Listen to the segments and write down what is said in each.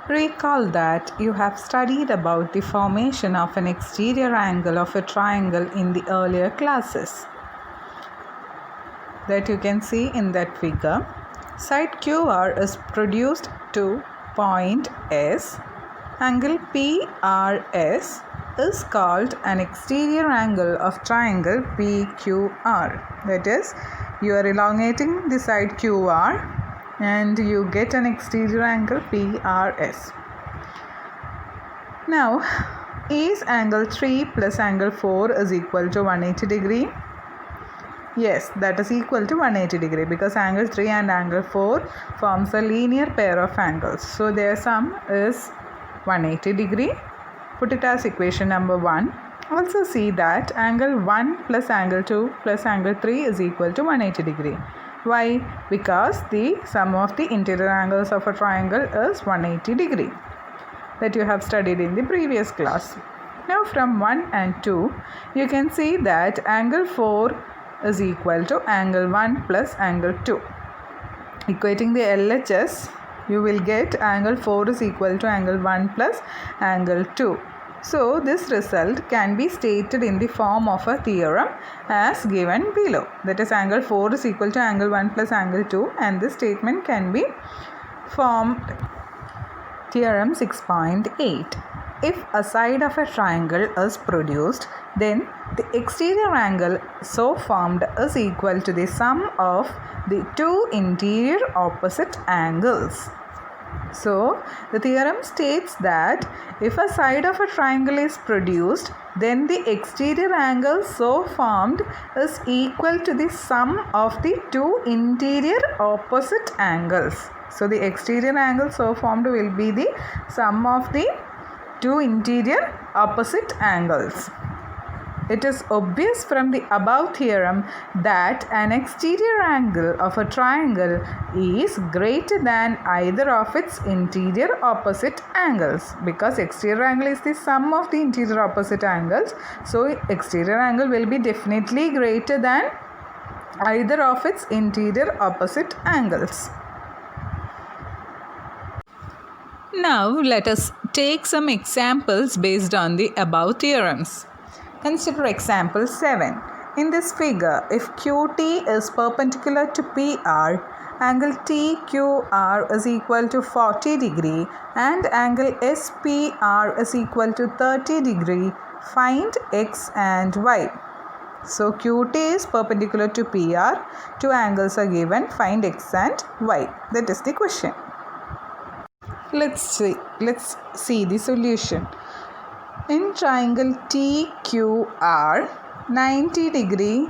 Recall that you have studied about the formation of an exterior angle of a triangle in the earlier classes. That you can see in that figure. Side QR is produced to point S. Angle PRS is called an exterior angle of triangle PQR. That is, you are elongating the side QR and you get an exterior angle PRS. Now, is angle 3 plus angle 4 is equal to 180 degree? Yes, that is equal to 180 degree because angle 3 and angle 4 forms a linear pair of angles. So, their sum is 180 degree. Put it as equation number 1. Also see that angle 1 plus angle 2 plus angle 3 is equal to 180 degree. Why? Because the sum of the interior angles of a triangle is 180 degree. That you have studied in the previous class. Now from 1 and 2, you can see that angle 4 is equal to angle 1 plus angle 2. Equating the LHS, you will get angle 4 is equal to angle 1 plus angle 2. So, this result can be stated in the form of a theorem as given below. That is, angle 4 is equal to angle 1 plus angle 2, and this statement can be formed. Theorem 6.8. If a side of a triangle is produced, then the exterior angle so formed is equal to the sum of the two interior opposite angles. So, the theorem states that if a side of a triangle is produced, then the exterior angle so formed is equal to the sum of the two interior opposite angles. So, the exterior angle so formed will be the sum of the two interior opposite angles. It is obvious from the above theorem that an exterior angle of a triangle is greater than either of its interior opposite angles, because exterior angle is the sum of the interior opposite angles. So, exterior angle will be definitely greater than either of its interior opposite angles. Now, let us take some examples based on the above theorems. Consider example 7. In this figure, if QT is perpendicular to PR, angle TQR is equal to 40 degree and angle SPR is equal to 30 degree, find X and Y. So, QT is perpendicular to PR, two angles are given, find X and Y. That is the question. Let's see the solution. In triangle TQR, 90 degree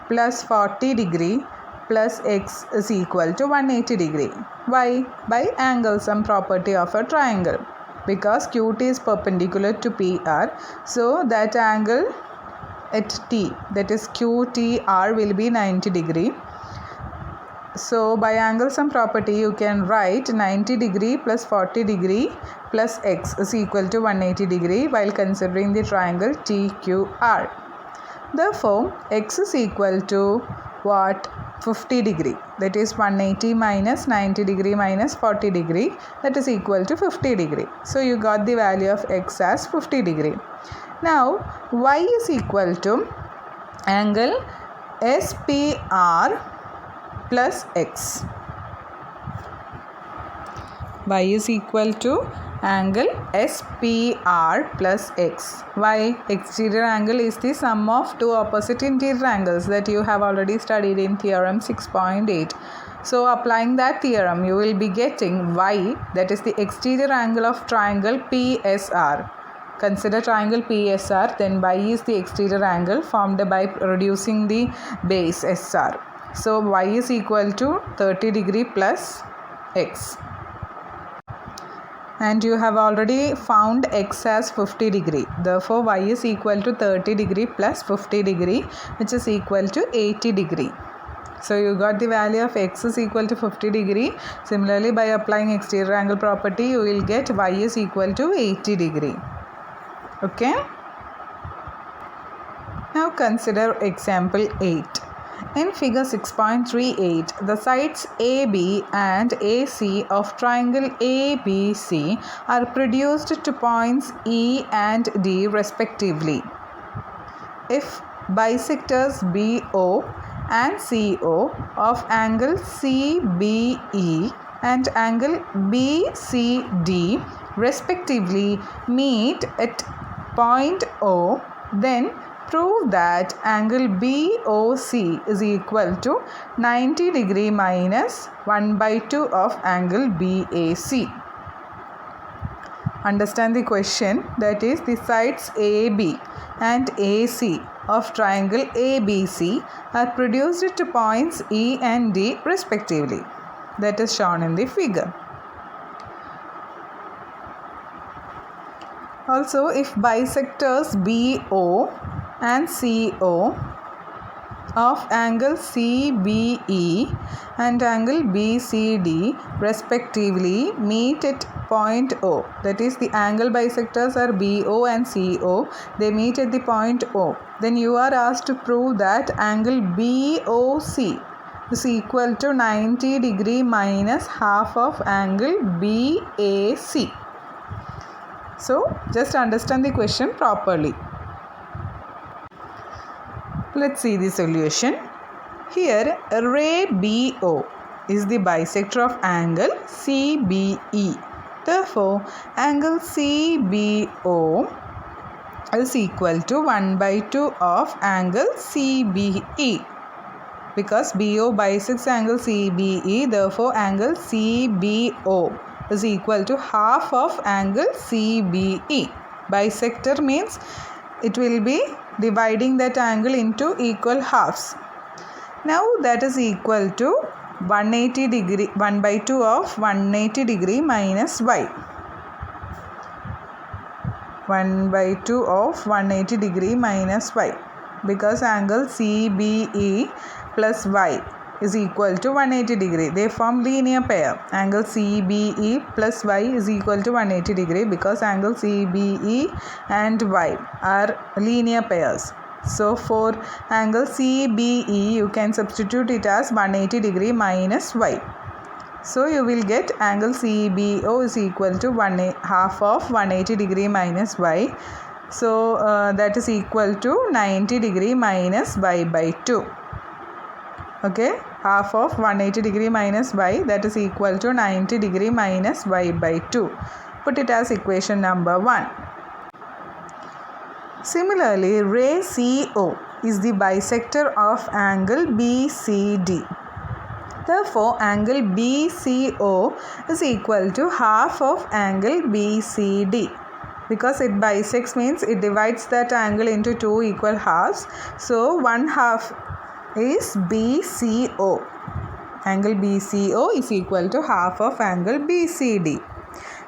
plus 40 degree plus X is equal to 180 degree. Why? By angle sum property of a triangle. Because QT is perpendicular to PR, so that angle at T, that is QTR, will be 90 degree. So, by angle sum property, you can write 90 degree plus 40 degree plus X is equal to 180 degree while considering the triangle TQR. Therefore, X is equal to what? 50 degree. That is 180 minus 90 degree minus 40 degree. That is equal to 50 degree. So, you got the value of X as 50 degree. Now, Y is equal to angle SPR plus X. Y is equal to angle SPR plus X. Why? Exterior angle is the sum of two opposite interior angles that you have already studied in theorem 6.8. So, applying that theorem, you will be getting Y, that is the exterior angle of triangle PSR. Consider triangle PSR, then Y is the exterior angle formed by reducing the base SR. So, Y is equal to 30 degree plus X. And you have already found X as 50 degree. Therefore, Y is equal to 30 degree plus 50 degree, which is equal to 80 degree. So, you got the value of X is equal to 50 degree. Similarly, by applying exterior angle property, you will get Y is equal to 80 degree. Okay. Now, consider example 8. In figure 6.38, the sides AB and AC of triangle ABC are produced to points E and D respectively. If bisectors BO and CO of angle CBE and angle BCD respectively meet at point O, then prove that angle BOC is equal to 90 degree minus 1/2 of angle BAC. Understand the question, that is the sides AB and AC of triangle ABC are produced to points E and D respectively. That is shown in the figure. Also, if bisectors BO and CO of angle CBE and angle BCD respectively meet at point O, that is the angle bisectors are BO and CO, they meet at the point O, then you are asked to prove that angle BOC is equal to 90 degree minus half of angle BAC. So just understand the question properly. Let's see the solution. Here ray BO is the bisector of angle CBE. Therefore, angle CBO is equal to 1/2 of angle CBE. Because BO bisects angle CBE, therefore angle CBO is equal to half of angle CBE. Bisector means it will be dividing that angle into equal halves. Now that is equal to 180 degree, 1/2 of 180 degree minus y. 1/2 of 180 degree minus y, because angle CBE plus y is equal to 180 degree. They form linear pair. Angle CBE plus y is equal to 180 degree because angle CBE and y are linear pairs. So for angle CBE you can substitute it as 180 degree minus y. So you will get angle CBO is equal to half of 180 degree minus y. So that is equal to 90 degree minus y/2. Okay, half of 180 degree minus y, that is equal to 90 degree minus y/2. Put it as equation number 1. Similarly, ray CO is the bisector of angle BCD. Therefore, angle BCO is equal to half of angle BCD. Because it bisects means it divides that angle into two equal halves. So, one half is BCO. Angle BCO is equal to half of angle BCD.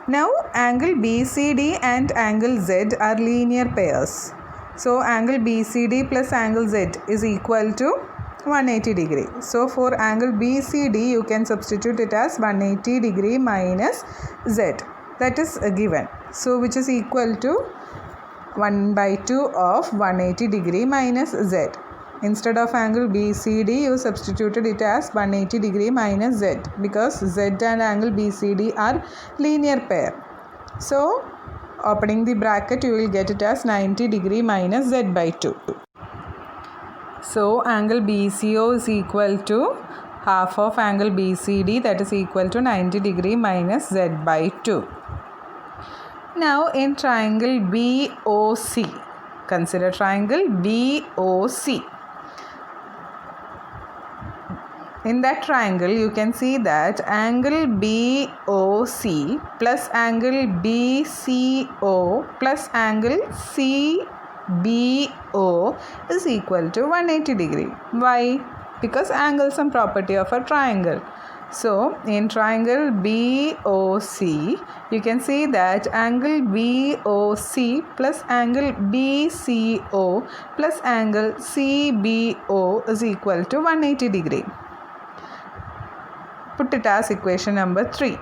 Now angle BCD and angle Z are linear pairs. So angle BCD plus angle Z is equal to 180 degree. So for angle BCD you can substitute it as 180 degree minus Z. That is given. So which is equal to 1/2 of 180 degree minus Z. Instead of angle BCD, you substituted it as 180 degree minus Z because Z and angle BCD are linear pair. So, opening the bracket, you will get it as 90 degree minus Z/2. So, angle BCO is equal to half of angle BCD, that is equal to 90 degree minus Z/2. Now, in triangle BOC, consider triangle BOC. In that triangle, you can see that angle BOC plus angle BCO plus angle CBO is equal to 180 degree. Why? Because angle is some property of a triangle. So, in triangle BOC, you can see that angle BOC plus angle BCO plus angle CBO is equal to 180 degree. Put it as equation number 3.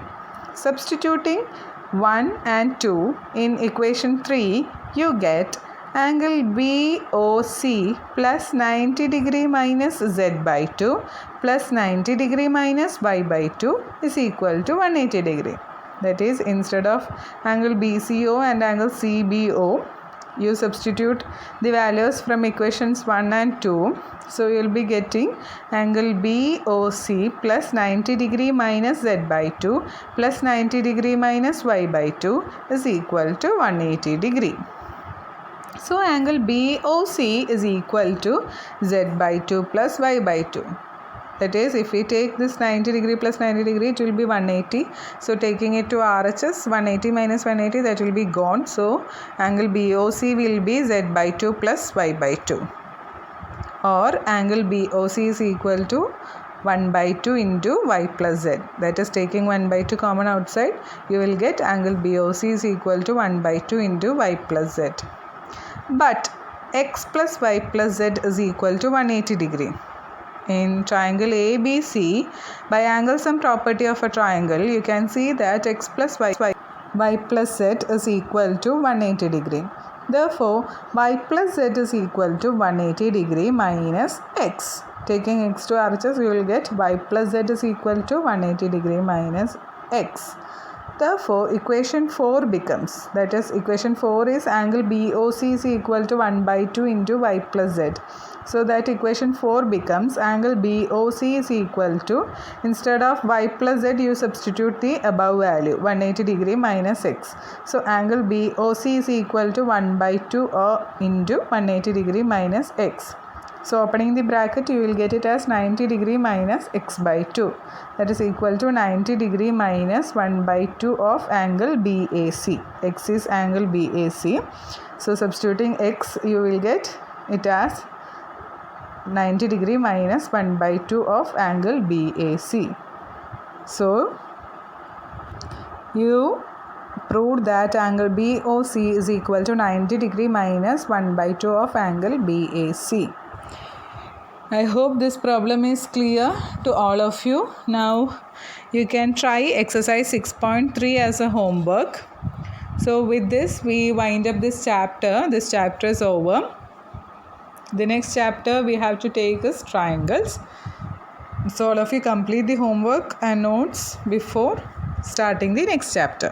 Substituting 1 and 2 in equation 3, you get angle BOC plus 90 degree minus Z by 2 plus 90 degree minus Y by 2 is equal to 180 degree. That is, instead of angle BCO and angle CBO, you substitute the values from equations 1 and 2. So you will be getting angle BOC plus 90 degree minus Z by 2 plus 90 degree minus Y by 2 is equal to 180 degree. So angle BOC is equal to Z by 2 plus Y by 2. That is, if we take this 90 degree plus 90 degree, it will be 180. So taking it to RHS, 180 minus 180, that will be gone. So angle BOC will be Z by 2 plus Y by 2. Or angle BOC is equal to 1 by 2 into Y plus Z. That is, taking 1 by 2 common outside, you will get angle BOC is equal to 1 by 2 into Y plus Z. But X plus Y plus Z is equal to 180 degree. In triangle ABC, by angle sum property of a triangle, you can see that X plus Y plus Z is equal to 180 degree. Therefore, Y plus Z is equal to 180 degree minus X. Taking X to RHS, we will get Y plus Z is equal to 180 degree minus X. Therefore, equation 4 becomes, that is, equation 4 is angle BOC is equal to 1 by 2 into Y plus Z. So that equation 4 becomes angle BOC is equal to, instead of Y plus Z, you substitute the above value 180 degree minus X. So angle BOC is equal to 1 by 2 into 180 degree minus X. So opening the bracket, you will get it as 90 degree minus X by 2. That is equal to 90 degree minus 1 by 2 of angle BAC. X is angle BAC. So substituting X, you will get it as 90 degree minus 1 by 2 of angle BAC. So you proved that angle BOC is equal to 90 degree minus 1 by 2 of angle BAC. I hope this problem is clear to all of you. Now you can try exercise 6.3 as a homework. So with this, we wind up this chapter. This chapter is over. The next chapter we have to take is triangles. So all of you complete the homework and notes before starting the next chapter.